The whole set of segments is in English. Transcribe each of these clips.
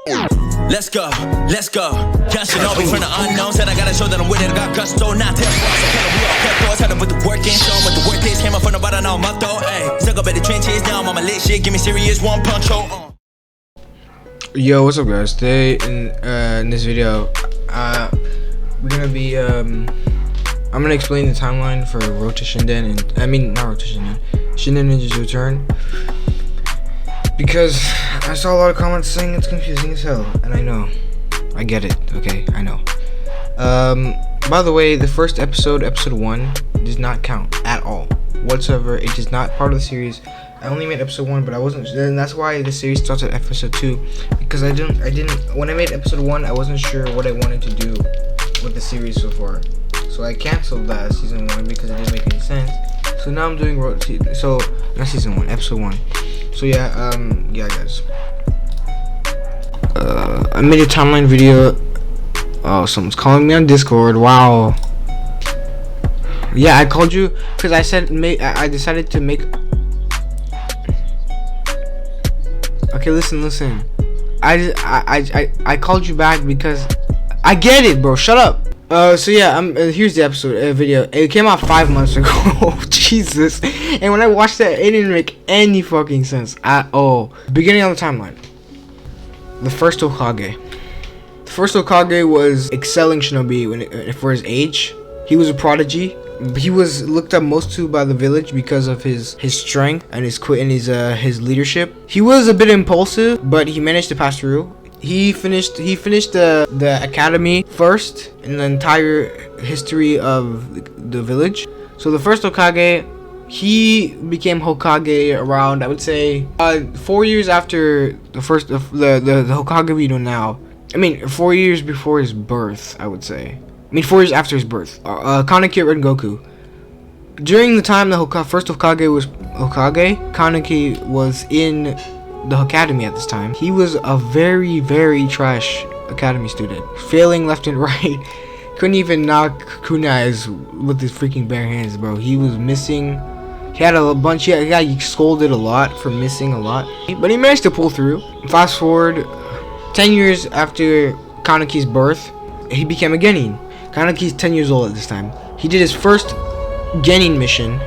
Let's go, let's go. Young Shinobi from the unknown. Said I gotta show that I'm with it. I got gusto, not tip. We all kept force, had to put the work in. Show 'em what the work is. Came up from the bottom, now I'm up though. Ayy, stuck up at the trenches. Now I'm on my lit shit. Give me serious one punch. Yo, what's up, guys? Today in this video, we're gonna be I'm gonna explain the timeline for Road to Shinden, and not Road to Shinden, Shinden Ninja's Return, because I saw a lot of comments saying it's confusing as hell, and I know, I get it. Okay, I know. By the way, the first episode 1, does not count at all whatsoever. It is not part of the series. I only made episode 1, but I wasn't, and that's why the series starts at episode 2, because I didn't when I made episode 1, I wasn't sure what I wanted to do with the series so far, so I canceled that season 1 because it didn't make any sense. So now I'm doing not season 1, episode 1. So yeah, guys, I made a timeline video. Oh, someone's calling me on Discord. Wow. Yeah, I called you because I said I decided to make. Okay, listen. I called you back because I get it, bro. Shut up. So yeah, here's the episode video. It came out 5 months ago. Jesus. And when I watched that, it didn't make any fucking sense at all. Beginning of the timeline. The First Hokage. The First Hokage was excelling shinobi for his age. He was a prodigy. He was looked up most to by the village because of his strength and his leadership. He was a bit impulsive, but he managed to pass through. He finished the academy first in the entire history of the village. So the First Hokage, he became Hokage around, I would say, 4 years after the Hokage we know now. 4 years before his birth, I would say. 4 years after his birth. Kaneki at Rengoku. During the time the First Hokage was Hokage, Kaneki was in the academy at this time. He was a very, very trash academy student, failing left and right. Couldn't even knock kunais with his freaking bare hands, bro. He was missing. He had a bunch. He got scolded a lot for missing a lot, but he managed to pull through. Fast forward 10 years after Kaneki's birth, he became a genin. Kaneki's 10 years old at this time. He did his first genin mission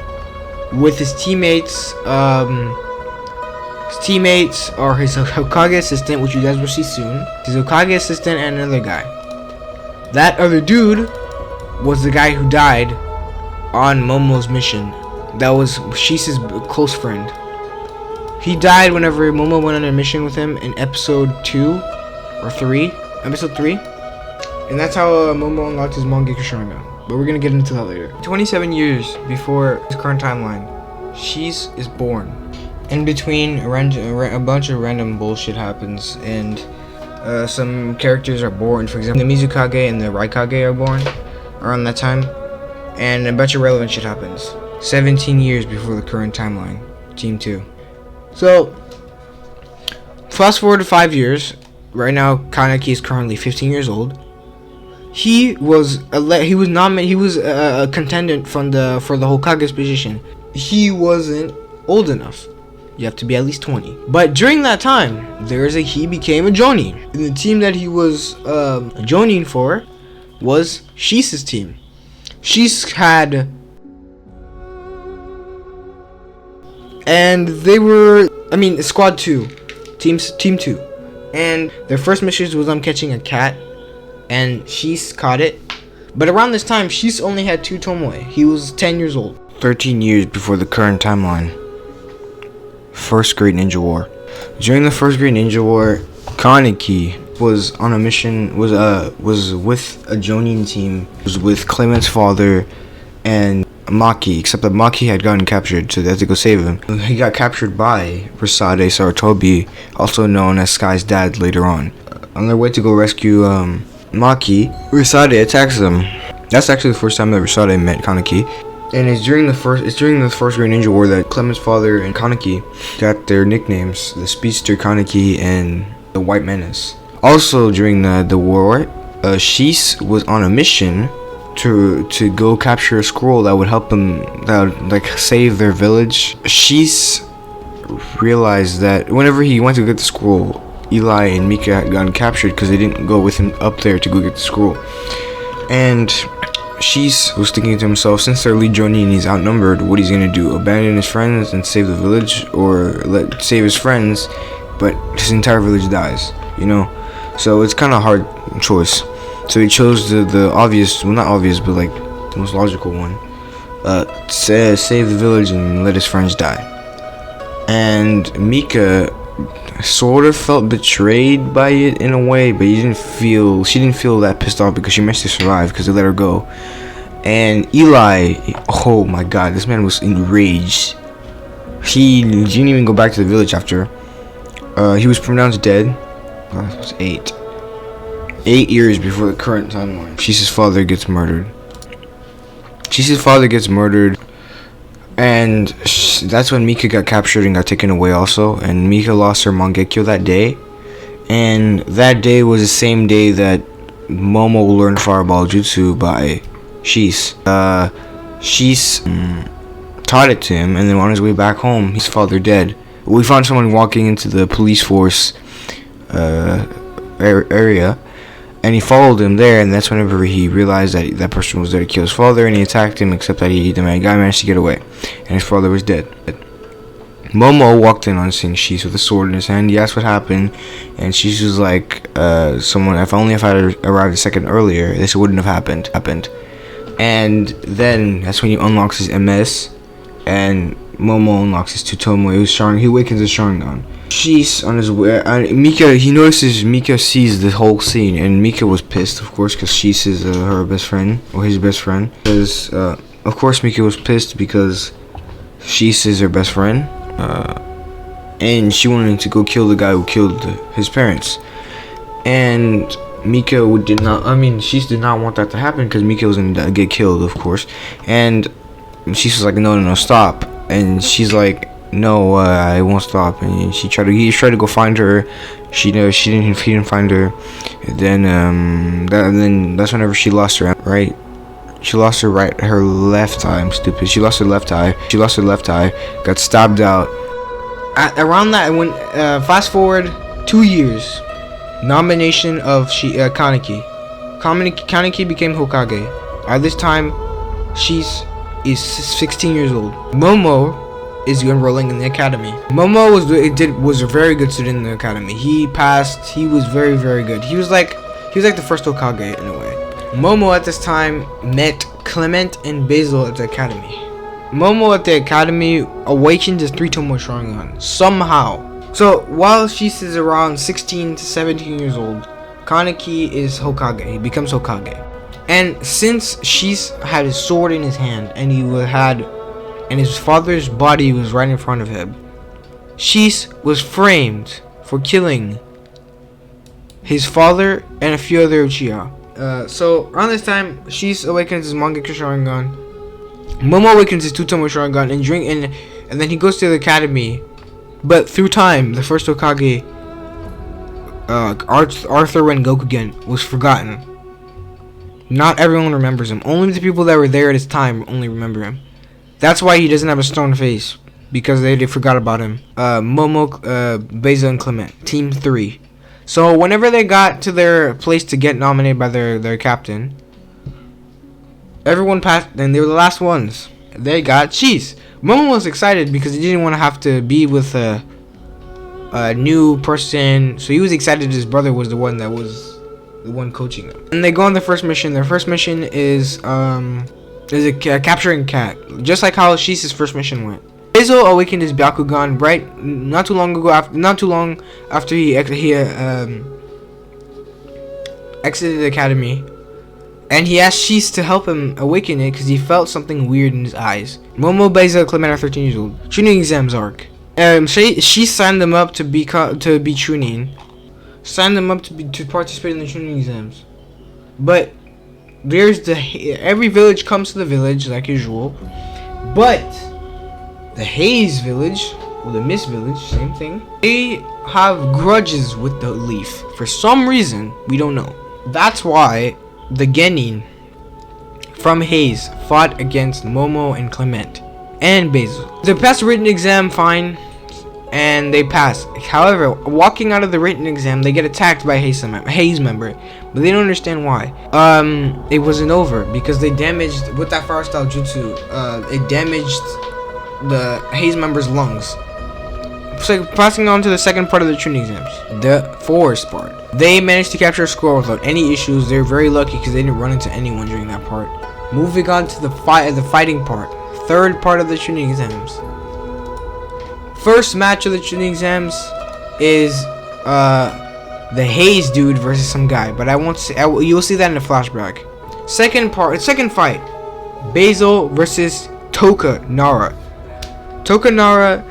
with his teammates. His teammates are his Hokage assistant, which you guys will see soon. His Hokage assistant and another guy. That other dude was the guy who died on Momo's mission. That was Shisa's close friend. He died whenever Momo went on a mission with him in episode 2 or 3. Episode 3. And that's how Momo unlocked his Mangekyou Sharingan. But we're gonna get into that later. 27 years before his current timeline, Shise is born. In between, a bunch of random bullshit happens, and some characters are born. For example, the Mizukage and the Raikage are born around that time, and a bunch of relevant shit happens. 17 years before the current timeline, Team 2. So, fast forward to 5 years. Right now, Kaneki is currently 15 years old. He was a contendant for the Hokage's position. He wasn't old enough. You have to be at least 20. But during that time, he became a Jonin. And the team that he was a Jonin for was Shisa's team. Shise had, and they were, Squad 2, Team 2. And their first mission was catching a cat, and Shise caught it. But around this time, Shise only had 2 tomoe. He was 10 years old. 13 years before the current timeline. First Great Ninja War. During the First Great Ninja War, Kaneki was on a mission, was with a Jonin team, was with Clement's father and Maki, except that Maki had gotten captured, so they had to go save him. He got captured by Rasade Sarutobi, also known as Sky's dad later on. On their way to go rescue Maki, Rasade attacks them. That's actually the first time that Rasade met Kaneki. And it's during the First Great Ninja War that Clement's father and Kaneki got their nicknames, the Speedster Kaneki and the White Menace. Also during the war, Shise was on a mission to go capture a scroll that would help them, save their village. Shise realized that whenever he went to get the scroll, Eli and Mika had gotten captured because they didn't go with him up there to go get the scroll. And Shis was thinking to himself, since they're lead joining and he's outnumbered, what he's gonna do? Abandon his friends and save the village, or save his friends, but his entire village dies, you know? So it's kind of a hard choice. So he chose the obvious, well, not obvious, but like the most logical one. Save the village and let his friends die. And Mika sort of felt betrayed by it in a way, but she didn't feel that pissed off because she managed to survive because they let her go. And Eli, oh my god, this man was enraged. He didn't even go back to the village after. He was pronounced dead. That was 8 years before the current timeline. Shisa's father gets murdered. And that's when Mika got captured and got taken away also. And Mika lost her Mangekyo that day. And that day was the same day that Momo learned Fireball Jutsu by Shis. Shis taught it to him, and then on his way back home, his father dead. We found someone walking into the police force area. And he followed him there, and that's whenever he realized that that person was there to kill his father, and he attacked him, except that the guy managed to get away, and his father was dead. Momo walked in on seeing Shis with a sword in his hand. He asked what happened, and Shis was like, if I had arrived a second earlier, this wouldn't have happened. And then, that's when he unlocks his MS, and Momo unlocks his Tutomo. He awakens his Sharingan. Shis on his way, he notices Mika sees the whole scene, and Mika was pissed, of course, because Shis is her best friend, or his best friend. Because, of course, Mika was pissed because Shis is her best friend, and she wanted to go kill the guy who killed his parents. And Shis did not want that to happen because Mika was gonna get killed, of course. And Shis was like, no, stop. And she's like, no, I won't stop. And he tried to go find her. He didn't find her. And then that's whenever she lost her right. She lost her left eye. I'm stupid. She lost her left eye. Got stabbed out. Around that, when fast forward 2 years, nomination of Kaneki. Kaneki became Hokage. At this time, Shis is 16 years old. Momo is enrolling in the academy. Momo was a very good student in the academy. He passed. He was very, very good. He was like the first Hokage in a way. Momo at this time met Clement and Basile at the academy. Momo at the academy awakened his 3-Tomo Sharingan somehow. So while Shis is around 16 to 17 years old, Kaneki is Hokage. He becomes Hokage. And since Shis had his sword in his hand and his father's body was right in front of him, Shis was framed for killing his father and a few other Uchiha. So around this time, Shis awakens his Mangekyo Sharingan. Momo awakens his 2-Tomo Sharingan and then he goes to the academy. But through time, the first Hokage, Arthur Rengoku again, was forgotten. Not everyone remembers him. Only the people that were there at his time only remember him. That's why he doesn't have a stone face, because they forgot about him. Momo, Basile, and Clement, Team 3. So whenever they got to their place to get nominated by their captain, everyone passed, and they were the last ones. They got Shis. Momo was excited because he didn't want to have to be with a new person, so he was excited his brother was the one coaching them. And they go on their first mission. Their first mission is capturing cat, just like how Shis' first mission went. Basile awakened his Byakugan not too long after he exited the academy, and he asked Shis to help him awaken it because he felt something weird in his eyes. Momo, Basile, Clement are 13 years old. Chunin Exams Arc. She signed them up to be Chunin. Signed them up to participate in the Chunin exams. But every village comes to the village like usual, but the Haze village or the Mist village, same thing, they have grudges with the Leaf for some reason we don't know. That's why the Genin from Haze fought against Momo and Clement and Basile. They passed the written exam fine, and they pass. However, walking out of the written exam, they get attacked by a Haze member, but they don't understand why. It wasn't over because they damaged with that fire style jutsu. It damaged the Haze member's lungs. So passing on to the second part of the Chunin exams, the forest part. They managed to capture a score without any issues. They're very lucky because they didn't run into anyone during that part. Moving on to the fighting part, third part of the Chunin exams. First match of the Chunin exams is the Haze dude versus some guy, but I won't say. You'll see that in the flashback. Second fight, Basile versus Tokunara. Tokunara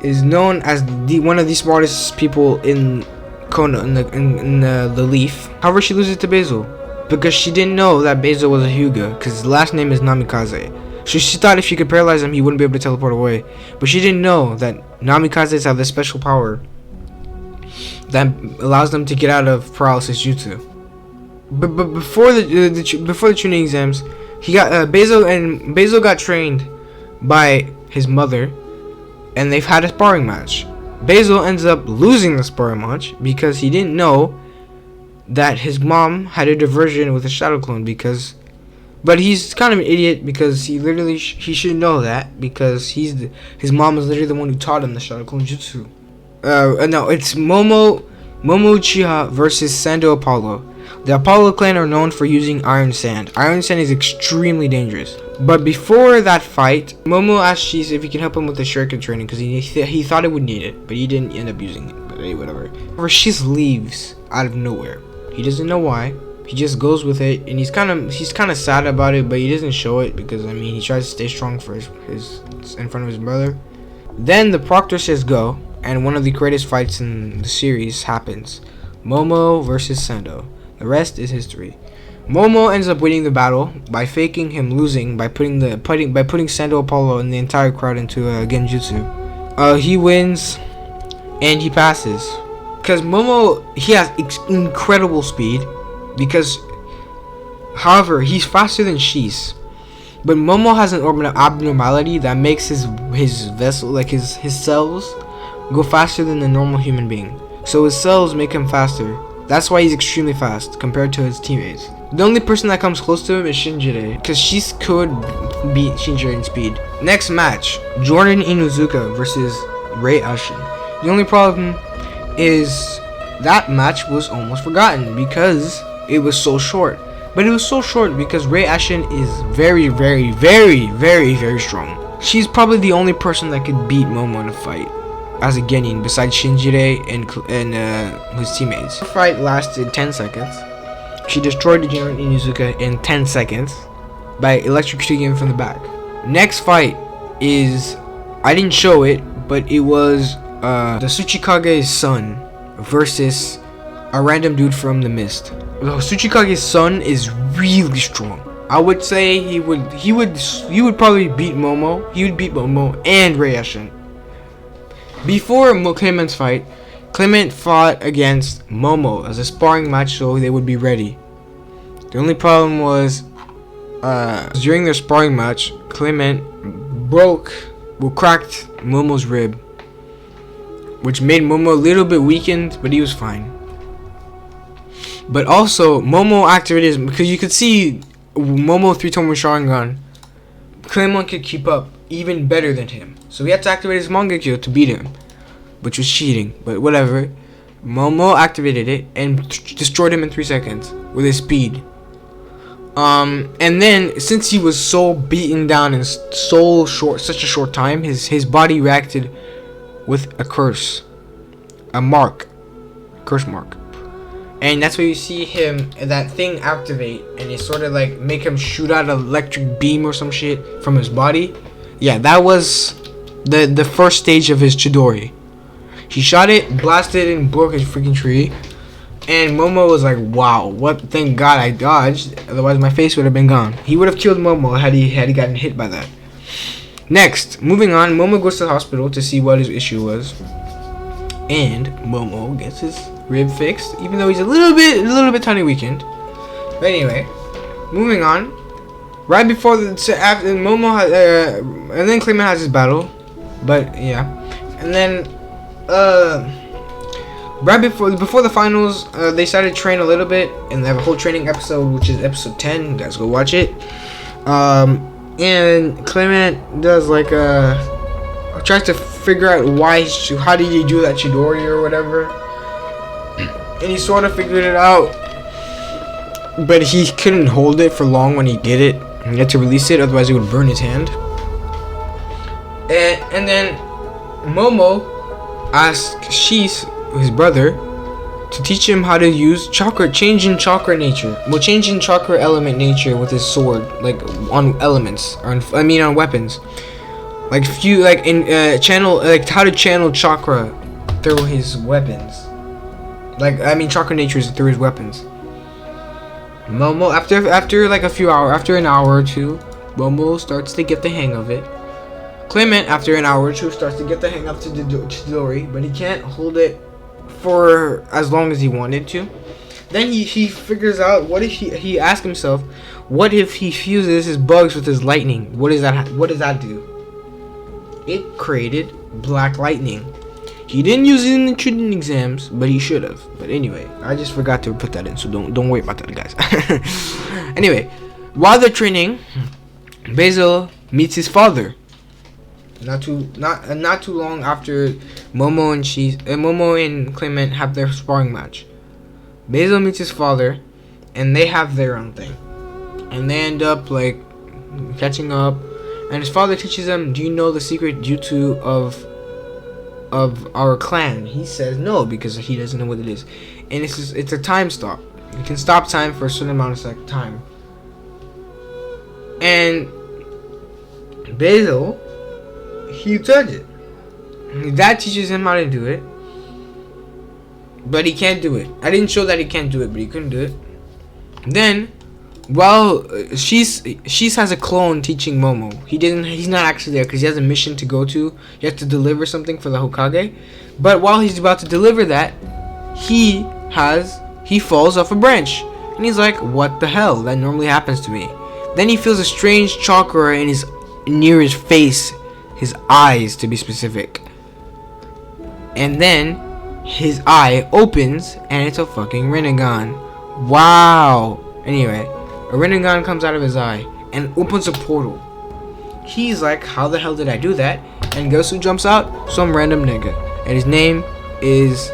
is known as one of the smartest people in Kono in the Leaf. However, she loses to Basile because she didn't know that Basile was a Hyuga, because his last name is Namikaze. She thought if she could paralyze him, he wouldn't be able to teleport away. But she didn't know that Namikazes have this special power that allows them to get out of paralysis jutsu. But before the Chunin exams, he got Basile got trained by his mother, and they've had a sparring match. Basile ends up losing the sparring match because he didn't know that his mom had a diversion with a shadow clone. But he's kind of an idiot because he should know that because his mom is literally the one who taught him the shadow clone jutsu. No, it's Momo Uchiha versus Sando Apollo. The Apollo clan are known for using iron sand. Iron sand is extremely dangerous. But before that fight, Momo asked Shise if he can help him with the Sharingan training because he thought it would need it, but he didn't end up using it. But hey, whatever. However, Shise leaves out of nowhere. He doesn't know why. He just goes with it, and he's kind of sad about it, but he doesn't show it because he tries to stay strong for his in front of his brother. Then the proctor says go, and one of the greatest fights in the series happens. Momo versus Sando. The rest is history. Momo ends up winning the battle by faking him losing by putting Sando Apollo and the entire crowd into a genjutsu. He wins and he passes because Momo, he has incredible speed. Because, however, he's faster than Shise, but Momo has an abnormality that makes his vessel, like his cells, go faster than the normal human being. So his cells make him faster. That's why he's extremely fast compared to his teammates. The only person that comes close to him is Shinjire, because Shise could beat Shinjire in speed. Next match, Jordan Inuzuka versus Ray Ashin. The only problem is that match was almost forgotten because it was so short. But it was so short because Ray Ashin is very, very, very, very, very strong. She's probably the only person that could beat Momo in a fight as a Genin besides Shinjire and his teammates. The fight lasted 10 seconds. She destroyed the Jordan Inuzuka in 10 seconds by electrocuting him from the back. Next fight is, I didn't show it, but it was the Tsuchikage's son versus a random dude from the mist. The Tsuchikage's son is really strong. I would say he would probably beat Momo. He would beat Momo and Ray Ashin. Before Clement's fight, Clement fought against Momo as a sparring match so they would be ready. The only problem was during their sparring match, Clement cracked Momo's rib, which made Momo a little bit weakened, but he was fine. But also, Momo activated, because you could see Momo 3-tone Sharingan, Clement could keep up even better than him. So he had to activate his Mangekyo to beat him, which was cheating, but whatever. Momo activated it and destroyed him in 3 seconds with his speed. And then, since he was so beaten down in such a short time, his body reacted with a curse mark. And that's where you see him, that thing activate, and it sort of like make him shoot out an electric beam or some shit from his body. Yeah, that was the first stage of his Chidori. He shot it, blasted it, and broke his freaking tree. And Momo was like, wow, thank God I dodged, otherwise my face would have been gone. He would have killed Momo had he gotten hit by that. Next, moving on, Momo goes to the hospital to see what his issue was. And Momo gets his rib fixed, even though he's a little bit tiny weakened. But anyway, moving on. Right before after Momo and then Clement has his battle, but yeah, and then right before the finals, they started to train a little bit, and they have a whole training episode, which is episode 10. You guys go watch it. And Clement does like tries to figure out how did he do that Chidori or whatever, and he sort of figured it out, but he couldn't hold it for long when he did it. He had to release it, otherwise it would burn his hand. And then Momo asked Shiz, his brother, to teach him how to use chakra, changing chakra element nature with his sword, like on elements, or on weapons, like how to channel chakra through his weapons, chakra natures through his weapons. Momo, after like after an hour or two, Momo starts to get the hang of it. Clement, after an hour or two, starts to get the hang of Chidori, but he can't hold it for as long as he wanted to. Then he figures out, what if he asks himself, what if he fuses his bugs with his lightning? What does that do? It created black lightning. He didn't use it in the Chunin exams, but he should have. But anyway, I just forgot to put that in, so don't worry about that, guys. Anyway, while they're training, Basile meets his father. Not too long after Momo and Clement have their sparring match. Basile meets his father, and they have their own thing, and they end up like catching up. And his father teaches him, "Do you know the secret jutsu of our clan?" He says no, because he doesn't know what it is. And it's a time stop. You can stop time for a certain amount of time. And Basile, he does it. His dad teaches him how to do it, but he can't do it. I didn't show that he can't do it, but he couldn't do it. Then, while Shiz has a clone teaching Momo. He's not actually there because he has a mission to go to. He has to deliver something for the Hokage. But while he's about to deliver that, he falls off a branch, and he's like, "What the hell? That normally happens to me." Then he feels a strange chakra near his face. His eyes, to be specific. And then his eye opens, and it's a fucking Rinnegan. Wow. Anyway, a Rinnegan comes out of his eye and opens a portal. He's like, "How the hell did I do that?" And guess who jumps out? Some random nigga. And his name is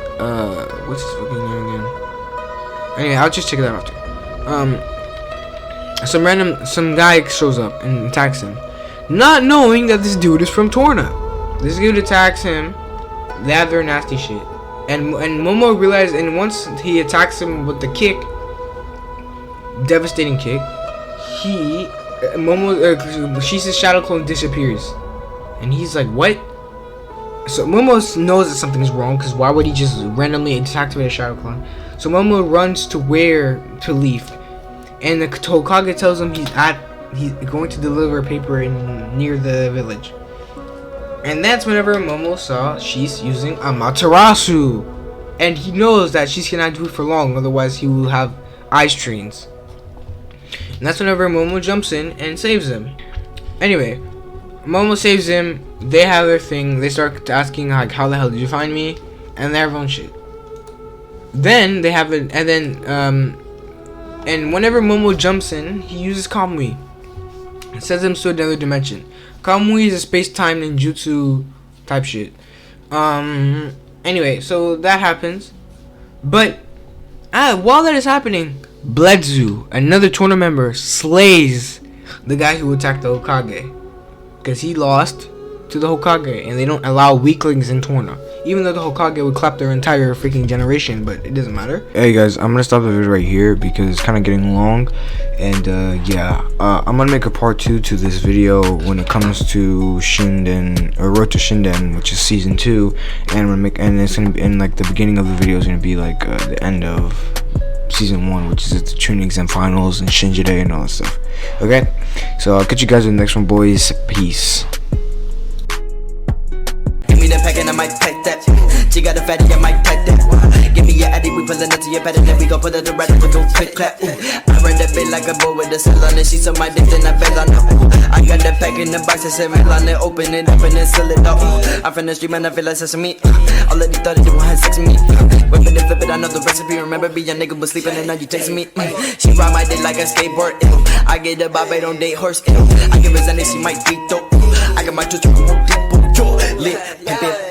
what's his fucking name again? Anyway, I'll just check it out after. Some guy shows up and attacks him, not knowing that this dude is from Torna. This dude attacks him. They have their nasty shit. And Momo realizes, and once he attacks him with the kick, devastating kick, Shiz's shadow clone disappears. And he's like, "What?" So Momo knows that something's wrong, because why would he just randomly deactivate a shadow clone? So Momo runs to leave. And the Hokage tells him he's going to deliver a paper near the village. And that's whenever Momo saw Shiz using Amaterasu. And he knows that Shiz cannot do it for long, otherwise he will have eye strains. And that's whenever Momo jumps in and saves him. Anyway, Momo saves him. They have their thing. They start asking, like, "How the hell did you find me?" And they have their own shit. Then they have it, and whenever Momo jumps in, he uses Kamui. It sends him to another dimension. Kamui is a space-time ninjutsu type shit. Anyway, so that happens. But while that is happening, Bledzu, another tournament member, slays the guy who attacked the Hokage. Because he lost to the Hokage, and they don't allow weaklings in Torna. Even though the Hokage would clap their entire freaking generation, but it doesn't matter. Hey guys, I'm gonna stop the video right here because it's kind of getting long, and I'm gonna make a part 2 to this video when it comes to Shinden, or Road to Shinden, which is season 2, and it's gonna be, and like the beginning of the video is gonna be like the end of season 1, which is the Chunin Exam Finals and Shinjide and all that stuff. Okay, so I'll catch you guys in the next one, boys. Peace. pack and I might pack that. She got a fatty, I might pack that. Give me your addy, we pullin' up to your bed and then we gon' put it to rest and we gon' click clap. I run that bit like a boy with a cell on it. She saw my dick, then I fell on her. I got that pack in the box and 7 on it. Open it up and then seal it up. I'm from the street, man, I feel like sesame. All of these thought that you want have sex with me. Whip it and flip it, I know the recipe. Remember me, your nigga was sleeping and now you texting me. She ride my dick like a skateboard. I get the bob, I don't date horse. I give her Zen, she might beat though. I got my touch, lit, pimp it.